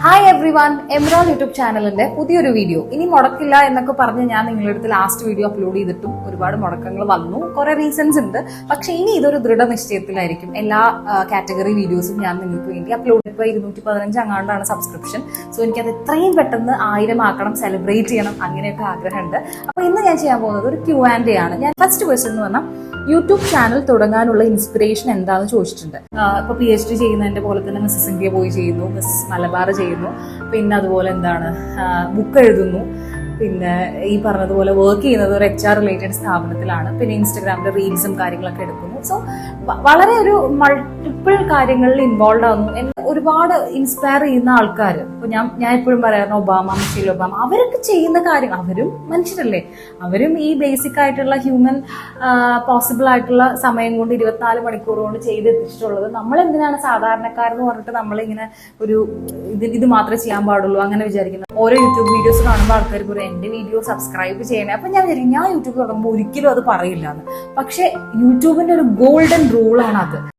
Hi every one, എംറോൺ YouTube ചാനലിന്റെ പുതിയൊരു video. ഇനി മുടക്കില്ല എന്നൊക്കെ പറഞ്ഞ് ഞാൻ നിങ്ങളുടെ അടുത്ത് ലാസ്റ്റ് വീഡിയോ അപ്ലോഡ് ചെയ്തിട്ടും ഒരുപാട് മുടക്കങ്ങൾ വന്നു. കുറെ റീസൺസ് ഉണ്ട്. പക്ഷെ ഇനി ഇതൊരു ദൃഢനിശ്ചയത്തിലായിരിക്കും എല്ലാ കാറ്റഗറി വീഡിയോസും ഞാൻ നിങ്ങൾക്ക് വേണ്ടി അപ്ലോഡ് ചെയ്തു. 215 അങ്ങാണ്ടാണ് സബ്സ്ക്രിപ്ഷൻ. സോ എനിക്കത് എത്രയും പെട്ടെന്ന് 1000 ആക്കണം, സെലിബ്രേറ്റ് ചെയ്യണം, അങ്ങനെയൊക്കെ ആഗ്രഹമുണ്ട്. അപ്പൊ ഇന്ന് ഞാൻ ചെയ്യാൻ പോകുന്നത് ഒരു Q&A ആണ്. ഞാൻ ഫസ്റ്റ് ക്വസ്റ്റ്യൻ എന്ന് പറഞ്ഞാൽ യൂട്യൂബ് ചാനൽ തുടങ്ങാനുള്ള ഇൻസ്പിറേഷൻ എന്താണെന്ന് ചോദിച്ചിട്ടുണ്ട്. ഇപ്പൊ PhD ചെയ്യുന്നതിന്റെ പോലെ തന്നെ മിസ്സസ് ഇന്ത്യ പോയി ചെയ്യുന്നു, മിസ്സസ് മലബാർ ചെയ്യുന്നു, പിന്നെ അതുപോലെ ബുക്ക് എഴുതുന്നു, പിന്നെ ഈ പറഞ്ഞതുപോലെ വർക്ക് ചെയ്യുന്നത് ഒരു HR റിലേറ്റഡ് സ്ഥാപനത്തിലാണ്, പിന്നെ ഇൻസ്റ്റഗ്രാമിലെ റീൽസും കാര്യങ്ങളൊക്കെ എടുക്കുന്നു. സോ വളരെ ഒരു മൾട്ടിപ്പിൾ കാര്യങ്ങളിൽ ഇൻവോൾവ് ആവുന്നു. ഒരുപാട് ഇൻസ്പയർ ചെയ്യുന്ന ആൾക്കാർ, ഇപ്പൊ ഞാൻ എപ്പോഴും പറയാറുണ്ട് ഒബാമ, മിഷേൽ ഒബാമ, അവരൊക്കെ ചെയ്യുന്ന കാര്യങ്ങൾ, അവരും മനുഷ്യരല്ലേ, അവരും ഈ ബേസിക് ആയിട്ടുള്ള ഹ്യൂമൻ പോസിബിൾ ആയിട്ടുള്ള സമയം കൊണ്ട് 24 മണിക്കൂർ കൊണ്ട് ചെയ്തെത്തിച്ചിട്ടുള്ളത്. നമ്മൾ എന്തിനാണ് സാധാരണക്കാരെന്ന് പറഞ്ഞിട്ട് നമ്മളിങ്ങനെ ഇത് മാത്രമേ ചെയ്യാൻ പാടുള്ളൂ അങ്ങനെ വിചാരിക്കുന്നത്. ഓരോ യൂട്യൂബ് വീഡിയോസ് കാണുമ്പോൾ ആൾക്കാർ പറയും എന്റെ വീഡിയോ സബ്സ്ക്രൈബ് ചെയ്യണേ. അപ്പൊ ഞാൻ വിചാരിക്കും ഞാൻ യൂട്യൂബ് തുടങ്ങുമ്പോൾ ഒരിക്കലും അത് പറയില്ല എന്ന്. പക്ഷെ യൂട്യൂബിന്റെ ഒരു ഗോൾഡൻ റൂളാണ് അത്.